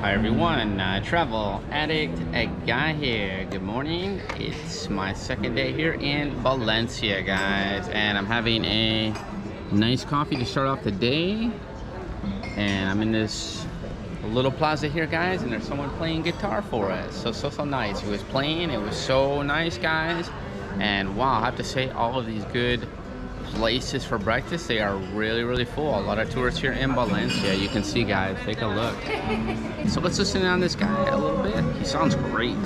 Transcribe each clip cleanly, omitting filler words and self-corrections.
Hi everyone, travel addict guy here. Good morning. It's my second day here in Valencia, guys, and I'm having a nice coffee to start off the day. And I'm in this little plaza here, guys, and there's someone playing guitar for us. So nice. He was playing. It was so nice, guys. And wow, I have to say, all of these good places for breakfast, they are really full. A lot of tourists here in Valencia. You can see, guys, take a look. So let's listen on this guy a little bit. He sounds great.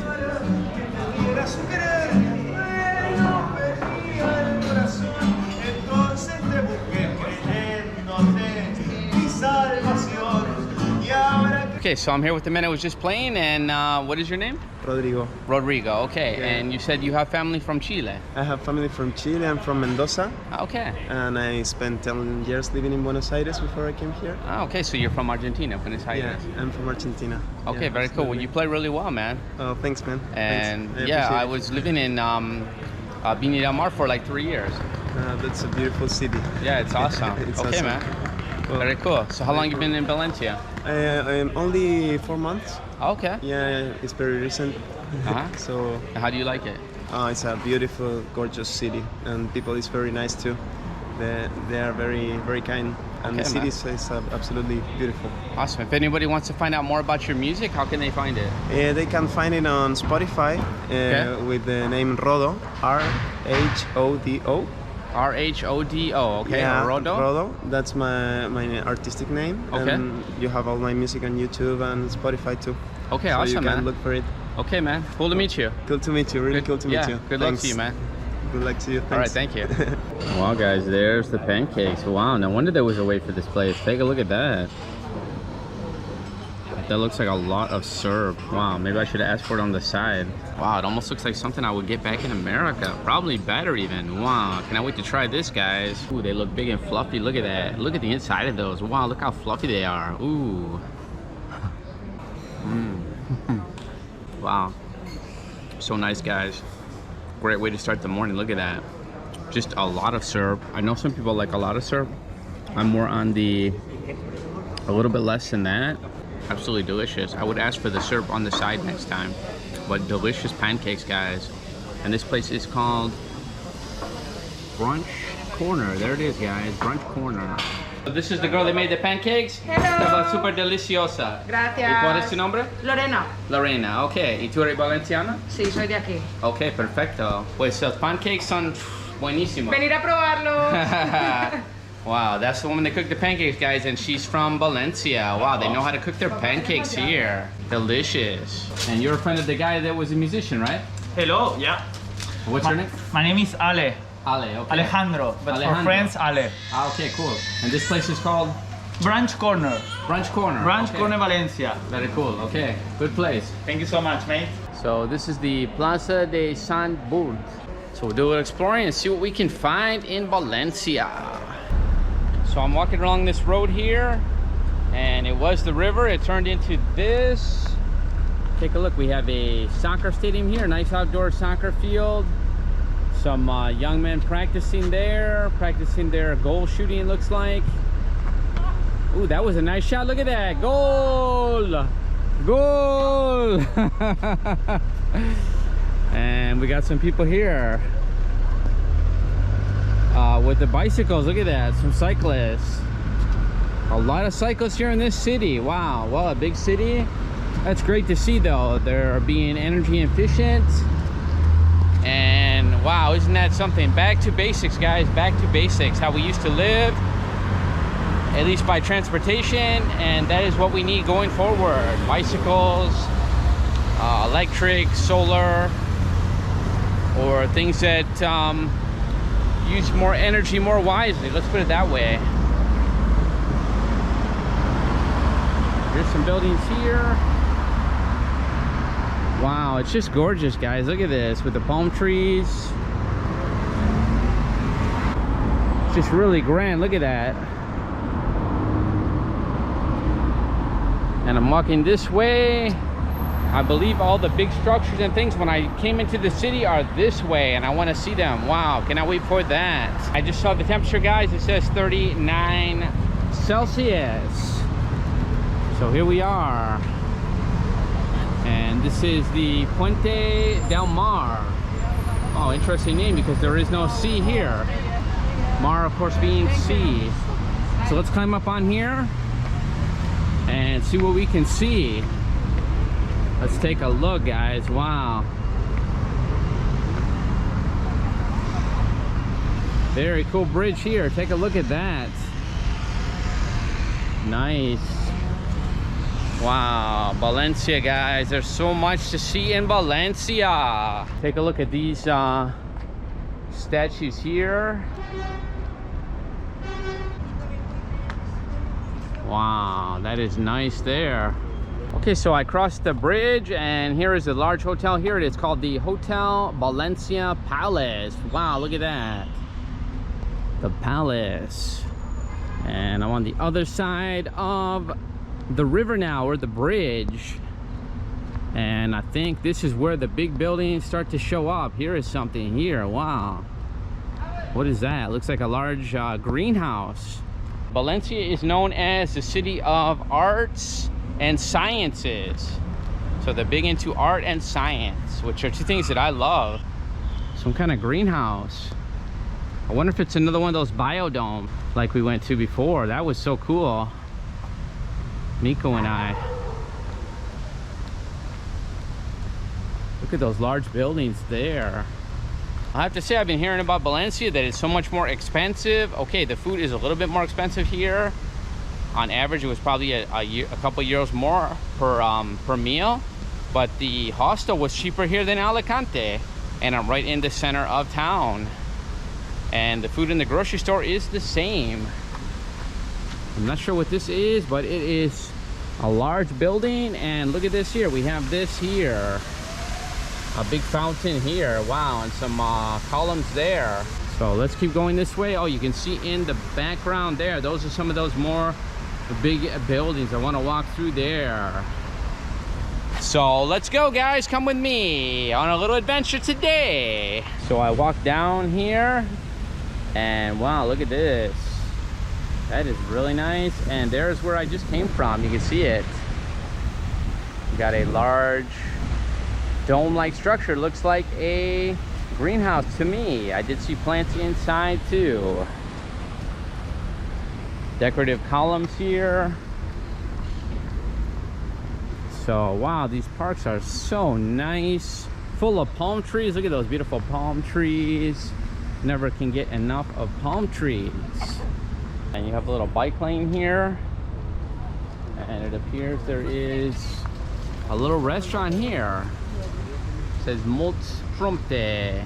Okay, so I'm here with the man I was just playing, and what is your name? Rodrigo. Rodrigo, okay. Yeah. And you said you have family from Chile? I have family from Chile. I'm from Mendoza. Okay. And I spent 10 years living in Buenos Aires before I came here. Oh, okay, so you're from Argentina, Buenos Aires. Yeah, I'm from Argentina. Okay, yeah, very cool. Well, you play really well, man. Oh, thanks, man. And thanks. yeah, I was living in Viña del Mar for like 3 years. That's a beautiful city. Yeah, it's awesome. It's okay, awesome. Man. Well, very cool. So how long you been in Valencia? Only 4 months. Okay. Yeah, it's very recent. So how do you like it? It's a beautiful, gorgeous city, and people is very nice too. They are very kind, and okay, the city is absolutely beautiful. Awesome. If anybody wants to find out more about your music, how can they find it? They can find it on Spotify with the name Rodo, R-H-O-D-O. R-H-O-D-O, okay, yeah, Rodo? Rodo, that's my artistic name. Okay. And you have all my music on YouTube and Spotify too. Okay, so awesome, you can man. look for it. Okay, man. Cool to meet you. Cool to meet you, really cool to meet you. Good luck to you, man. Good luck to you, thanks. All right, thank you. Wow, guys, there's the pancakes. Wow, no wonder there was a wait for this place. Take a look at that. That looks like a lot of syrup. Wow, maybe I should have asked for it on the side. Wow, it almost looks like something I would get back in America. Probably better even. Wow, cannot wait to try this, guys. Ooh, they look big and fluffy. Look at that. Look at the inside of those. Wow, look how fluffy they are. Ooh. Wow. So nice, guys. Great way to start the morning. Look at that. Just a lot of syrup. I know some people like a lot of syrup. I'm more on a little bit less than that. Absolutely delicious. I would ask for the syrup on the side next time. But delicious pancakes, guys. And this place is called Brunch Corner. There it is, guys. Brunch Corner. This is the girl that made the pancakes. Hello. Estaba super deliciosa. Gracias. ¿Y cuál es tu nombre? Lorena. Lorena, ok. ¿Y tú eres valenciana? Sí, soy de aquí. Ok, perfecto. Pues los pancakes son buenísimos. Venir a probarlo. Wow, that's the woman that cooked the pancakes, guys, and she's from Valencia. Wow, they know how to cook their pancakes here. Delicious. And you're a friend of the guy that was a musician, right? Hello, yeah. What's your name? My name is Ale. Ale, okay. Alejandro, but Alejandro. for friends, Ale. Ah, okay, cool. And this place is called? Brunch Corner. Brunch Corner. Brunch okay. Corner, Valencia. Very cool, okay. Good place. Thank you so much, mate. So this is the Plaza de Sant Burt. So we'll do a little exploring and see what we can find in Valencia. So I'm walking along this road here, and it was the river. It turned into this. Take a look. We have a soccer stadium here, nice outdoor soccer field. Some young men practicing their goal shooting, it looks like. Ooh, that was a nice shot. Look at that. Goal! Goal! And we got some people here. With the bicycles, look at that, some cyclists. A lot of cyclists here in this city. Wow, well, a big city. That's great to see, though. They're being energy efficient. And wow, isn't that something? Back to basics, guys, back to basics. How we used to live, at least by transportation, and that is what we need going forward. Bicycles, electric, solar, or things that use more energy more wisely. Let's put it that way. Here's some buildings here. Wow, it's just gorgeous, guys. Look at this with the palm trees. It's just really grand. Look at that. And I'm walking this way. I believe all the big structures and things when I came into the city are this way, and I want to see them. Wow, cannot wait for that. I just saw the temperature, guys. It says 39 Celsius. So here we are. And this is the Puente del Mar. Oh, interesting name because there is no sea here. Mar, of course, being sea. So let's climb up on here and see what we can see. Let's take a look, guys. Wow. Very cool bridge here. Take a look at that. Nice. Wow, Valencia, guys. There's so much to see in Valencia. Take a look at these statues here. Wow, that is nice there. Okay, so I crossed the bridge and here is a large hotel here. It is called the Hotel Valencia Palace. Wow, look at that. The palace. And I'm on the other side of the river now, or the bridge. And I think this is where the big buildings start to show up. Here is something here. Wow. What is that? Looks like a large greenhouse. Valencia is known as the city of arts and sciences. So they're big into art and science, which are two things that I love. Some kind of greenhouse. I wonder if it's another one of those biodomes like we went to before. That was so cool. Nico and I. Look at those large buildings there. I have to say, I've been hearing about Valencia that it's so much more expensive. Okay, the food is a little bit more expensive here. On average, it was probably a couple euros more per meal. But the hostel was cheaper here than Alicante. And I'm right in the center of town. And the food in the grocery store is the same. I'm not sure what this is, but it is a large building. And look at this here. We have this here. A big fountain here. Wow, and some columns there. So let's keep going this way. Oh, you can see in the background there, those are some of those more big buildings. I want to walk through there. So let's go, guys. Come with me on a little adventure today. So I walked down here and wow, look at this. That is really nice. And there's where I just came from. You can see it. We got a large dome-like structure. Looks like a greenhouse to me. I did see plants inside too. Decorative columns here. So wow, these parks are so nice, full of palm trees. Look at those beautiful palm trees. Never can get enough of palm trees. And you have a little bike lane here, and it appears there is a little restaurant here. It says Molt Prompte.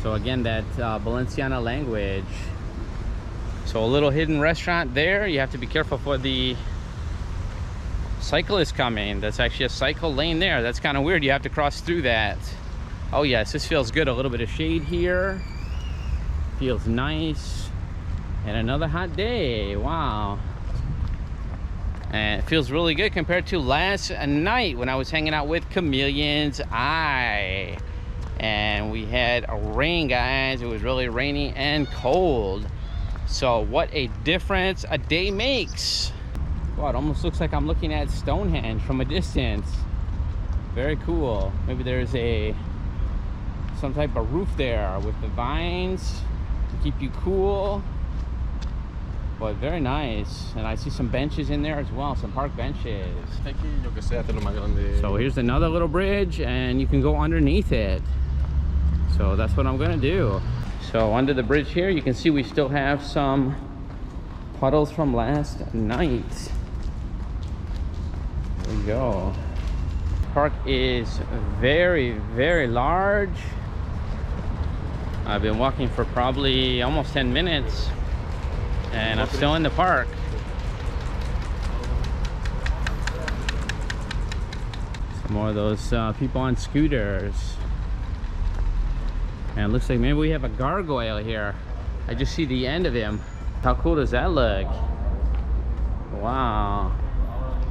So again, that Valenciana language. So a little hidden restaurant there. You have to be careful for the cyclists coming. That's actually a cycle lane there. That's kind of weird. You have to cross through that. Oh yes, this feels good. A little bit of shade here. Feels nice. And another hot day. Wow. And it feels really good compared to last night when I was hanging out with Chameleon's Eye. And we had a rain, guys. It was really rainy and cold. So what a difference a day makes. Wow, it almost looks like I'm looking at Stonehenge from a distance. Very cool. Maybe there's some type of roof there with the vines to keep you cool. But very nice. And I see some benches in there as well, some park benches. So here's another little bridge and you can go underneath it. So that's what I'm gonna do. So under the bridge here, you can see we still have some puddles from last night. There we go. Park is very, very large. I've been walking for probably almost 10 minutes and I'm still in the park. Some more of those people on scooters. And it looks like maybe we have a gargoyle here. I just see the end of him. How cool does that look? Wow.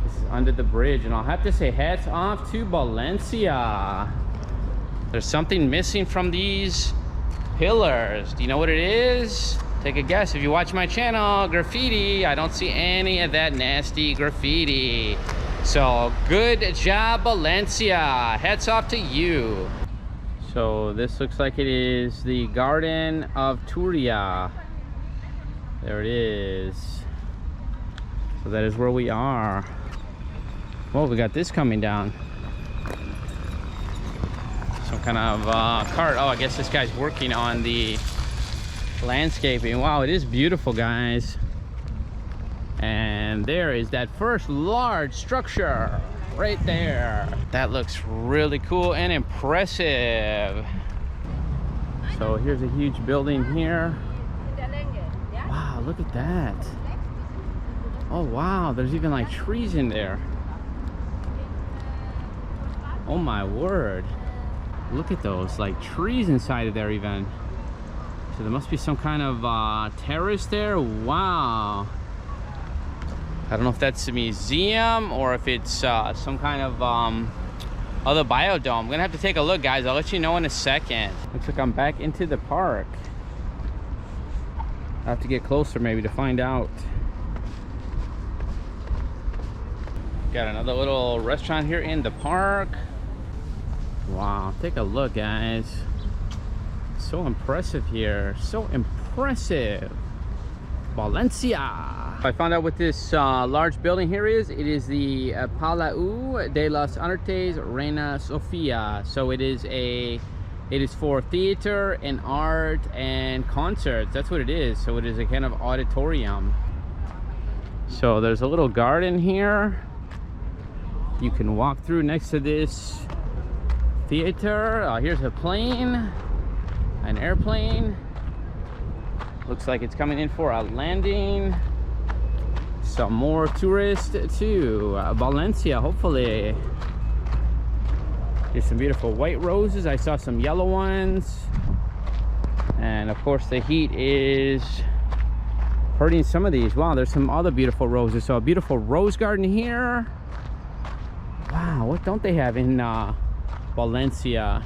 This is under the bridge, and I'll have to say hats off to Valencia. There's something missing from these pillars. Do you know what it is? Take a guess. If you watch my channel, graffiti. I don't see any of that nasty graffiti. So good job, Valencia. Hats off to you. So this looks like it is the Garden of Turia. There it is. So that is where we are. Well, we got this coming down. Some kind of cart. Oh, I guess this guy's working on the landscaping. Wow, it is beautiful, guys. And there is that first large structure right there. That looks really cool and impressive. So here's a huge building here. Wow, look at that. Oh wow, there's even like trees in there. Oh my word. Look at those, like trees inside of there even. So there must be some kind of terrace there. Wow. I don't know if that's a museum or if it's some kind of other biodome. I'm gonna have to take a look, guys. I'll let you know in a second. Looks like I'm back into the park. I have to get closer maybe to find out. Got another little restaurant here in the park. Wow, take a look, guys. So impressive here. So impressive. Valencia. I found out what this large building here is. It is the Palau de las Artes Reina Sofia. So it is for theater and art and concerts. That's what it is. So it is a kind of auditorium. So there's a little garden here. You can walk through next to this theater. Here's a plane, an airplane. Looks like it's coming in for a landing. Some more tourists to Valencia, hopefully. There's some beautiful white roses. I saw some yellow ones. And of course the heat is hurting some of these. Wow, there's some other beautiful roses. So a beautiful rose garden here. Wow, what don't they have in Valencia?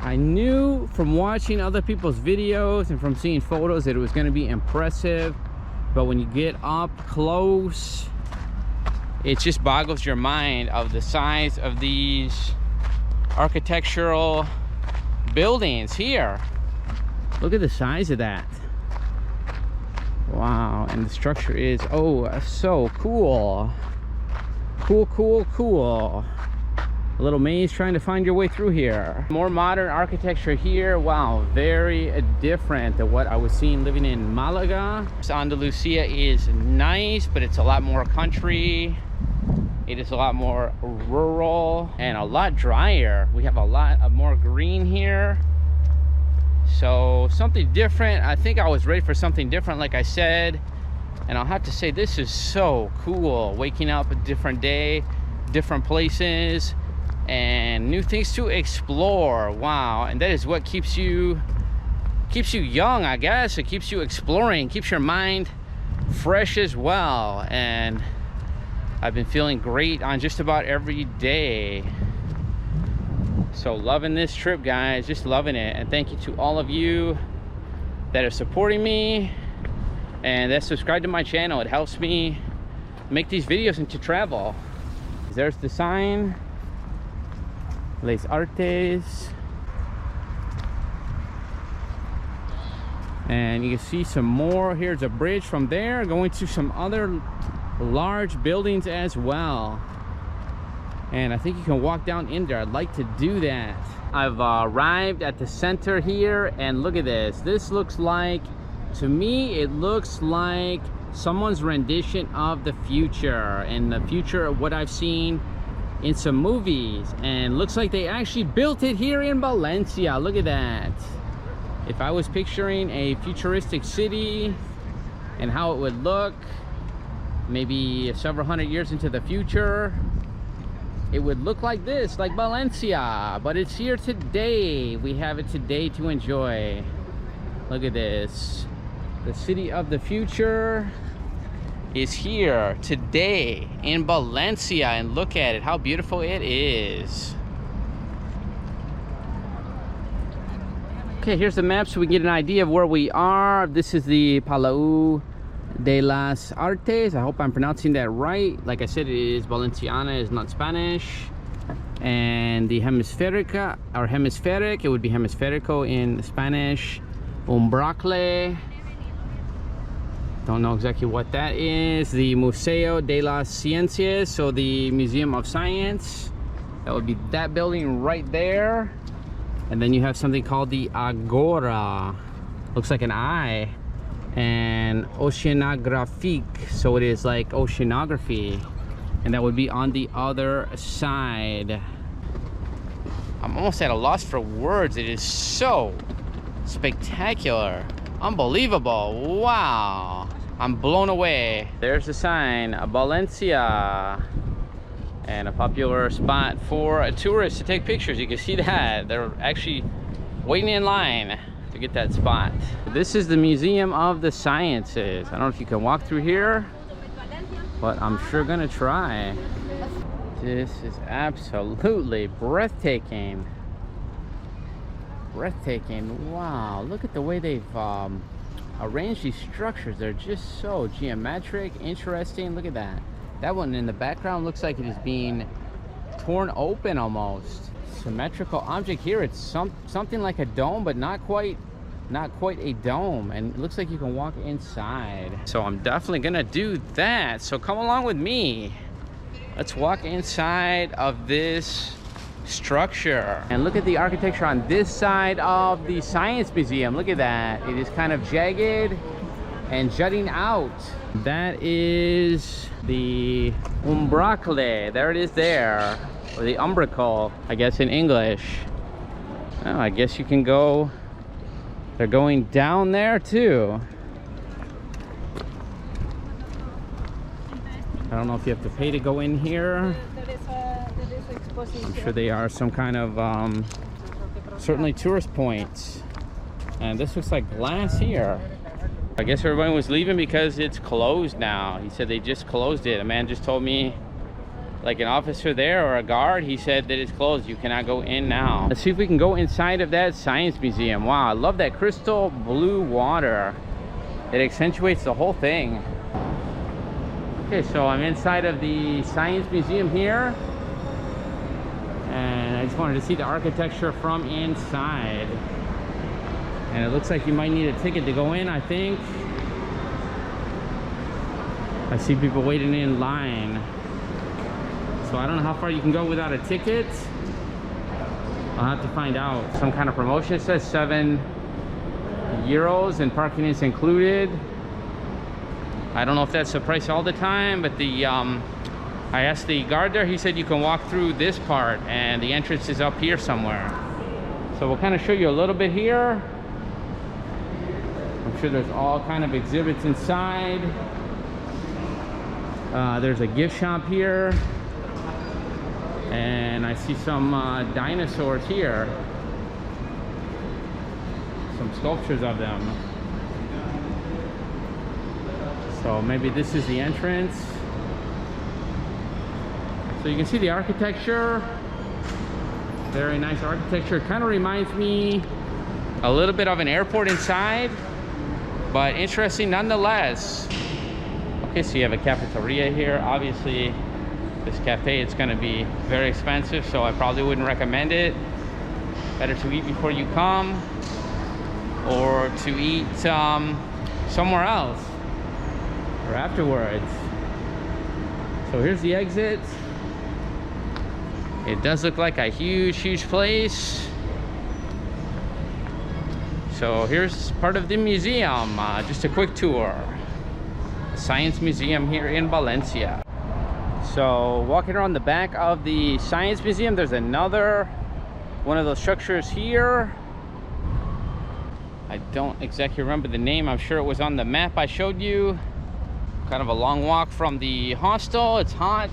I knew from watching other people's videos and from seeing photos that it was going to be impressive, but when you get up close, it just boggles your mind of the size of these architectural buildings here. Look at the size of that. Wow, and the structure is, oh, so cool. Cool, cool, cool. A little maze trying to find your way through here. More modern architecture here. Wow, very different than what I was seeing living in Malaga. Andalusia is nice, but it's a lot more country. It is a lot more rural and a lot drier. We have a lot of more green here. So something different. I think I was ready for something different, like I said. And I'll have to say, this is so cool. Waking up a different day, different places, and new things to explore. Wow. And that is what keeps you young, I guess. It keeps you exploring, keeps your mind fresh as well. And I've been feeling great on just about every day. So loving this trip, guys, just loving it. And thank you to all of you that are supporting me and that subscribe to my channel. It helps me make these videos and to travel. There's the sign, Les Artes. And you can see some more. Here's a bridge from there going to some other large buildings as well. And I think you can walk down in there. I'd like to do that. I've arrived at the center here, and look at this. This looks like, to me, it looks like someone's rendition of the future, and the future of what I've seen in some movies. And looks like they actually built it here in Valencia. Look at that. If I was picturing a futuristic city and how it would look, maybe several hundred years into the future, it would look like this, like Valencia. But it's here today. We have it today to enjoy. Look at this. The city of the future is here today in Valencia, and look at it, how beautiful it is. Okay, here's the map so we can get an idea of where we are. This is the Palau de las Artes. I hope I'm pronouncing that right. Like I said, it is Valenciana, is not Spanish. And the hemispherica, or hemispheric, it would be hemisferico in Spanish. Umbracle. Don't know exactly what that is. The Museo de las Ciencias, so the Museum of Science. That would be that building right there. And then you have something called the Agora. Looks like an eye. And Oceanographique, so it is like oceanography. And that would be on the other side. I'm almost at a loss for words. It is so spectacular. Unbelievable. Wow. I'm blown away. There's the sign, Valencia. And a popular spot for tourists to take pictures. You can see that. They're actually waiting in line to get that spot. This is the Museum of the Sciences. I don't know if you can walk through here, but I'm sure gonna try. This is absolutely breathtaking. Breathtaking. Wow, look at the way they've arranged these structures. They're just so geometric, interesting. Look at that. That one in the background looks like it is being torn open almost. Symmetrical object here. It's something like a dome, but not quite a dome. And it looks like you can walk inside. So I'm definitely gonna do that. So come along with me. Let's walk inside of this structure. And look at the architecture on this side of the Science Museum. Look at that. It is kind of jagged and jutting out. That is the umbracle. There it is there. Or the umbracle, I guess in English. Oh, I guess you can go. They're going down there too. I don't know if you have to pay to go in here. I'm sure they are some kind of certainly tourist points. And this looks like glass here. I guess everyone was leaving because it's closed now. He said they just closed it. A man just told me, like an officer there or a guard, he said that it's closed. You cannot go in now. Let's see if we can go inside of that Science Museum. Wow, I love that crystal blue water. It accentuates the whole thing. Okay, so I'm inside of the Science Museum here. And I just wanted to see the architecture from inside. And it looks like you might need a ticket to go in, I think. I see people waiting in line. So I don't know how far you can go without a ticket. I'll have to find out. Some kind of promotion. It says €7 and parking is included. I don't know if that's the price all the time, but the I asked the guard there, he said you can walk through this part and the entrance is up here somewhere. So we'll kind of show you a little bit here. I'm sure there's all kind of exhibits inside. There's a gift shop here. And I see some dinosaurs here. Some sculptures of them. So maybe this is the entrance. So you can see the architecture. Very nice architecture. It kind of reminds me a little bit of an airport inside, but interesting nonetheless. Okay, so you have a cafeteria here. Obviously, this cafe, it's gonna be very expensive, so I probably wouldn't recommend it. Better to eat before you come, or to eat somewhere else, or afterwards. So here's the exit. It does look like a huge place. So here's part of the museum, just a quick tour. Science Museum here in Valencia. So walking around the back of the Science Museum, there's another one of those structures here. I don't exactly remember the name. I'm sure it was on the map I showed you. Kind of a long walk from the hostel. It's hot,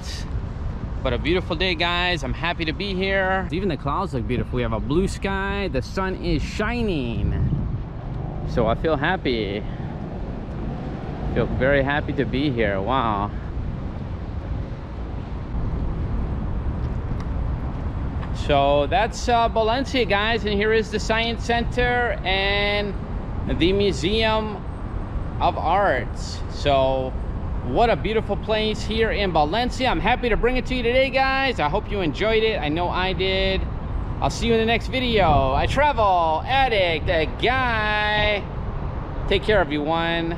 but a beautiful day, guys. I'm happy to be here. Even the clouds look beautiful. We have a blue sky. The sun is shining. So I feel happy. I feel very happy to be here. Wow. So that's Valencia, guys, and here is the Science Center and the Museum of Arts. So what a beautiful place here in Valencia. I'm happy to bring it to you today, guys. I hope you enjoyed it. I know I did. I'll see you in the next video. I travel, addict, a guy. Take care, everyone.